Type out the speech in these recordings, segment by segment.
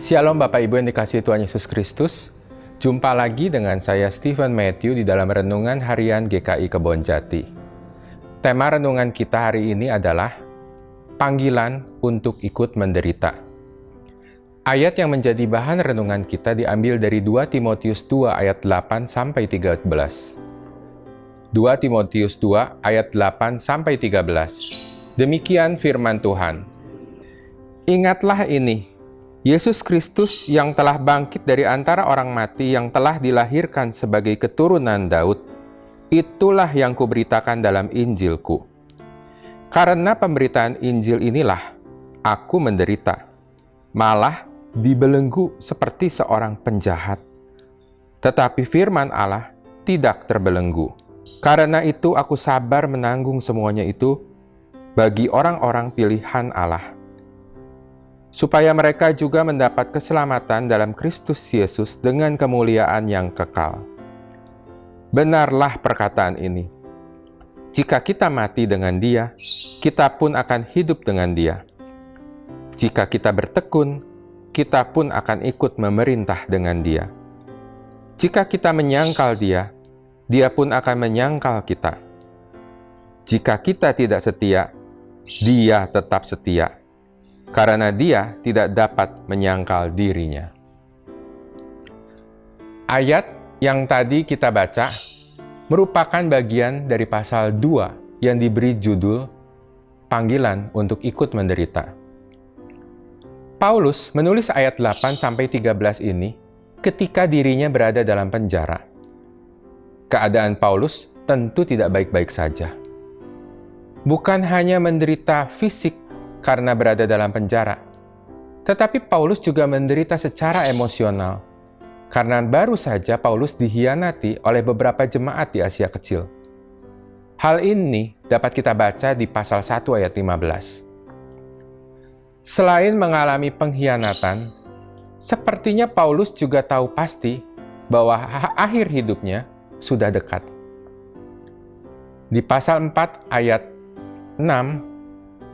Shalom Bapak Ibu yang dikasihi Tuhan Yesus Kristus. Jumpa lagi dengan saya Stephen Matthew di dalam Renungan Harian GKI Kebonjati. Tema renungan kita hari ini adalah panggilan untuk ikut menderita. Ayat yang menjadi bahan renungan kita diambil dari 2 Timotius 2 ayat 8 sampai 13. 2 Timotius 2 ayat 8 sampai 13. Demikian firman Tuhan. Ingatlah ini, Yesus Kristus yang telah bangkit dari antara orang mati, yang telah dilahirkan sebagai keturunan Daud, itulah yang kuberitakan dalam Injilku. Karena pemberitaan Injil inilah aku menderita, malah dibelenggu seperti seorang penjahat. Tetapi firman Allah tidak terbelenggu. Karena itu aku sabar menanggung semuanya itu bagi orang-orang pilihan Allah, supaya mereka juga mendapat keselamatan dalam Kristus Yesus dengan kemuliaan yang kekal. Benarlah perkataan ini. Jika kita mati dengan Dia, kita pun akan hidup dengan Dia. Jika kita bertekun, kita pun akan ikut memerintah dengan Dia. Jika kita menyangkal Dia, Dia pun akan menyangkal kita. Jika kita tidak setia, Dia tetap setia, karena Dia tidak dapat menyangkal dirinya. Ayat yang tadi kita baca merupakan bagian dari pasal 2 yang diberi judul Panggilan untuk ikut menderita. Paulus menulis ayat 8-13 ini ketika dirinya berada dalam penjara. Keadaan Paulus tentu tidak baik-baik saja. Bukan hanya menderita fisik karena berada dalam penjara, tetapi Paulus juga menderita secara emosional, karena baru saja Paulus dikhianati oleh beberapa jemaat di Asia Kecil. Hal ini dapat kita baca di pasal 1 ayat 15. Selain mengalami pengkhianatan, sepertinya Paulus juga tahu pasti bahwa akhir hidupnya sudah dekat. Di pasal 4 ayat 6,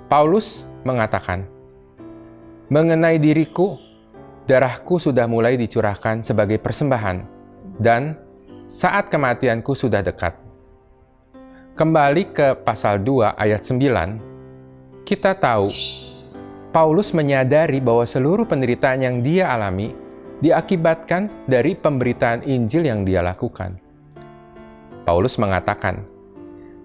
Paulus mengatakan, "Mengenai diriku, darahku sudah mulai dicurahkan sebagai persembahan, dan saat kematianku sudah dekat." Kembali ke pasal 2 ayat 9, kita tahu Paulus menyadari bahwa seluruh penderitaan yang dia alami diakibatkan dari pemberitaan Injil yang dia lakukan. Paulus mengatakan,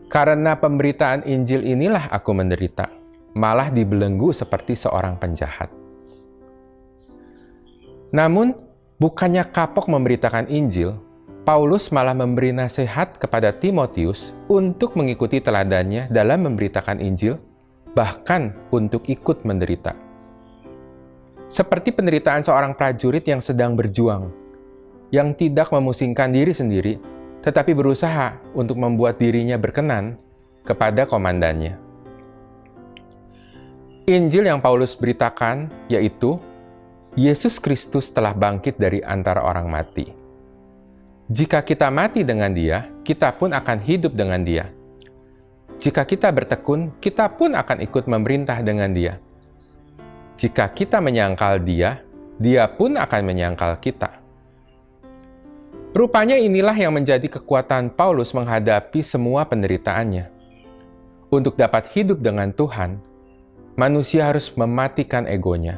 "Karena pemberitaan Injil inilah aku menderita, malah dibelenggu seperti seorang penjahat." Namun, bukannya kapok memberitakan Injil, Paulus malah memberi nasihat kepada Timotius untuk mengikuti teladannya dalam memberitakan Injil, bahkan untuk ikut menderita. Seperti penderitaan seorang prajurit yang sedang berjuang, yang tidak memusingkan diri sendiri, tetapi berusaha untuk membuat dirinya berkenan kepada komandannya. Injil yang Paulus beritakan yaitu Yesus Kristus telah bangkit dari antara orang mati. Jika kita mati dengan Dia, kita pun akan hidup dengan Dia. Jika kita bertekun, kita pun akan ikut memerintah dengan Dia. Jika kita menyangkal Dia, Dia pun akan menyangkal kita. Rupanya inilah yang menjadi kekuatan Paulus menghadapi semua penderitaannya. Untuk dapat hidup dengan Tuhan, manusia harus mematikan egonya.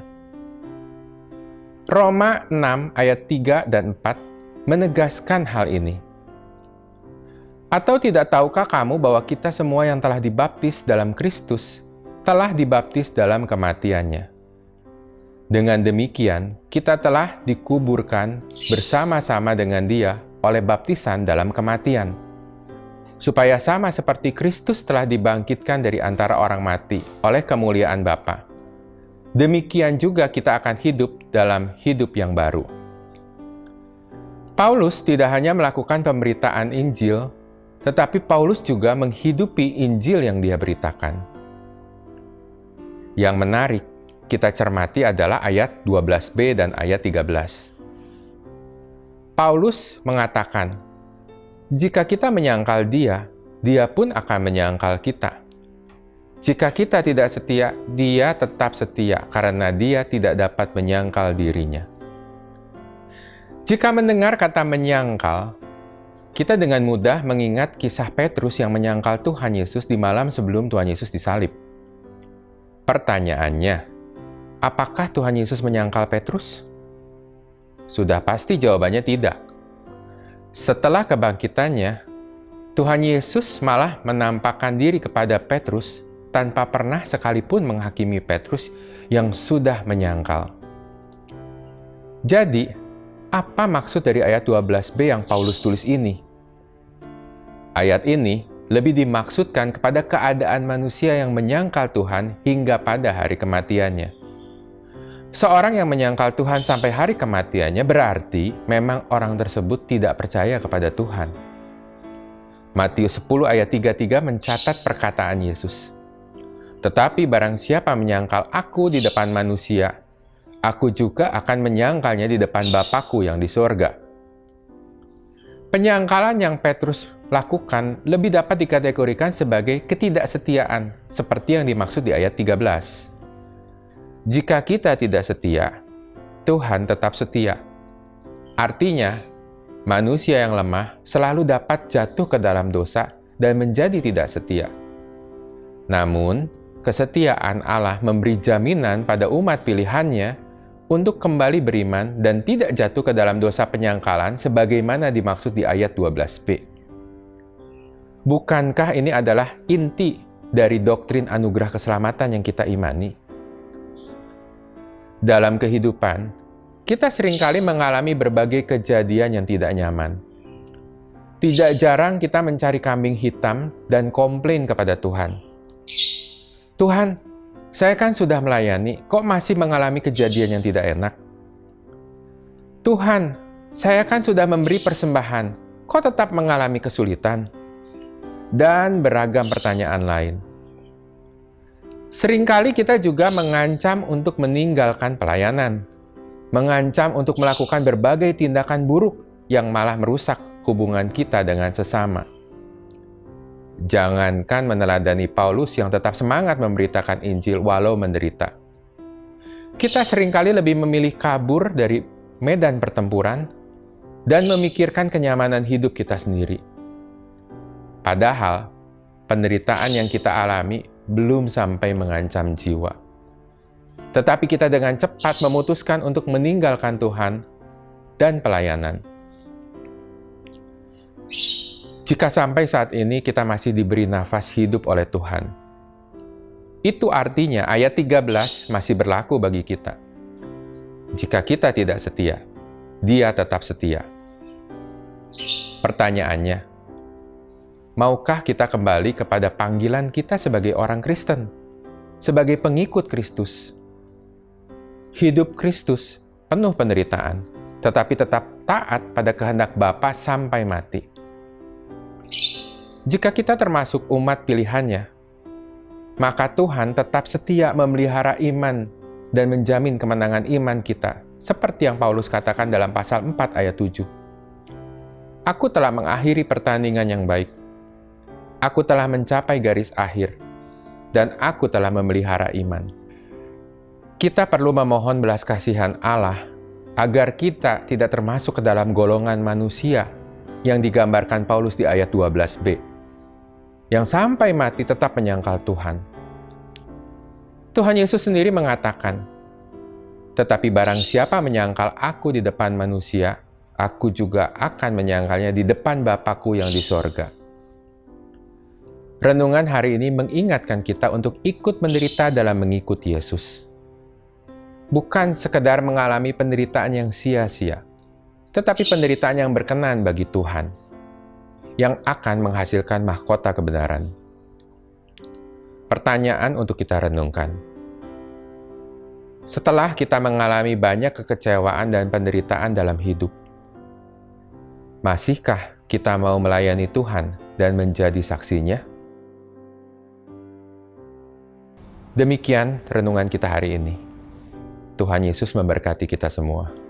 Roma 6 ayat 3 dan 4 menegaskan hal ini. Atau tidak tahukah kamu bahwa kita semua yang telah dibaptis dalam Kristus telah dibaptis dalam kematiannya? Dengan demikian, kita telah dikuburkan bersama-sama dengan Dia oleh baptisan dalam kematian, supaya sama seperti Kristus telah dibangkitkan dari antara orang mati oleh kemuliaan Bapa, demikian juga kita akan hidup dalam hidup yang baru. Paulus tidak hanya melakukan pemberitaan Injil, tetapi Paulus juga menghidupi Injil yang dia beritakan. Yang menarik kita cermati adalah ayat 12b dan ayat 13. Paulus mengatakan, "Jika kita menyangkal Dia, Dia pun akan menyangkal kita. Jika kita tidak setia, Dia tetap setia karena Dia tidak dapat menyangkal dirinya. Jika mendengar kata menyangkal, kita dengan mudah mengingat kisah Petrus yang menyangkal Tuhan Yesus di malam sebelum Tuhan Yesus disalib. Pertanyaannya, apakah Tuhan Yesus menyangkal Petrus? Sudah pasti jawabannya tidak. Setelah kebangkitannya, Tuhan Yesus malah menampakkan diri kepada Petrus tanpa pernah sekalipun menghakimi Petrus yang sudah menyangkal. Jadi, apa maksud dari ayat 12b yang Paulus tulis ini? Ayat ini lebih dimaksudkan kepada keadaan manusia yang menyangkal Tuhan hingga pada hari kematiannya. Seorang yang menyangkal Tuhan sampai hari kematiannya berarti memang orang tersebut tidak percaya kepada Tuhan. Matius 10 ayat 33 mencatat perkataan Yesus. Tetapi barang siapa menyangkal aku di depan manusia, aku juga akan menyangkalnya di depan Bapa-Ku yang di sorga. Penyangkalan yang Petrus lakukan lebih dapat dikategorikan sebagai ketidaksetiaan, seperti yang dimaksud di ayat 13. Jika kita tidak setia, Tuhan tetap setia. Artinya, manusia yang lemah selalu dapat jatuh ke dalam dosa dan menjadi tidak setia. Namun, kesetiaan Allah memberi jaminan pada umat pilihannya untuk kembali beriman dan tidak jatuh ke dalam dosa penyangkalan sebagaimana dimaksud di ayat 12b. Bukankah ini adalah inti dari doktrin anugerah keselamatan yang kita imani? Dalam kehidupan, kita seringkali mengalami berbagai kejadian yang tidak nyaman. Tidak jarang kita mencari kambing hitam dan komplain kepada Tuhan. Tuhan, saya kan sudah melayani, kok masih mengalami kejadian yang tidak enak? Tuhan, saya kan sudah memberi persembahan, kok tetap mengalami kesulitan? Dan beragam pertanyaan lain. Seringkali kita juga mengancam untuk meninggalkan pelayanan, mengancam untuk melakukan berbagai tindakan buruk yang malah merusak hubungan kita dengan sesama. Jangankan meneladani Paulus yang tetap semangat memberitakan Injil walau menderita. Kita seringkali lebih memilih kabur dari medan pertempuran dan memikirkan kenyamanan hidup kita sendiri. Padahal, penderitaan yang kita alami belum sampai mengancam jiwa. Tetapi kita dengan cepat memutuskan untuk meninggalkan Tuhan dan pelayanan. Jika sampai saat ini kita masih diberi nafas hidup oleh Tuhan, itu artinya ayat 13 masih berlaku bagi kita. Jika kita tidak setia, Dia tetap setia. Pertanyaannya, maukah kita kembali kepada panggilan kita sebagai orang Kristen, sebagai pengikut Kristus? Hidup Kristus penuh penderitaan, tetapi tetap taat pada kehendak Bapa sampai mati. Jika kita termasuk umat pilihannya, maka Tuhan tetap setia memelihara iman dan menjamin kemenangan iman kita, seperti yang Paulus katakan dalam pasal 4 ayat 7. Aku telah mengakhiri pertandingan yang baik. Aku telah mencapai garis akhir, dan aku telah memelihara iman. Kita perlu memohon belas kasihan Allah agar kita tidak termasuk ke dalam golongan manusia yang digambarkan Paulus di ayat 12b. Yang sampai mati tetap menyangkal Tuhan. Tuhan Yesus sendiri mengatakan, tetapi barang siapa menyangkal aku di depan manusia, aku juga akan menyangkalnya di depan Bapa-Ku yang di sorga. Renungan hari ini mengingatkan kita untuk ikut menderita dalam mengikut Yesus. Bukan sekedar mengalami penderitaan yang sia-sia, tetapi penderitaan yang berkenan bagi Tuhan, yang akan menghasilkan mahkota kebenaran. Pertanyaan untuk kita renungkan. Setelah kita mengalami banyak kekecewaan dan penderitaan dalam hidup, masihkah kita mau melayani Tuhan dan menjadi saksinya? Demikian renungan kita hari ini. Tuhan Yesus memberkati kita semua.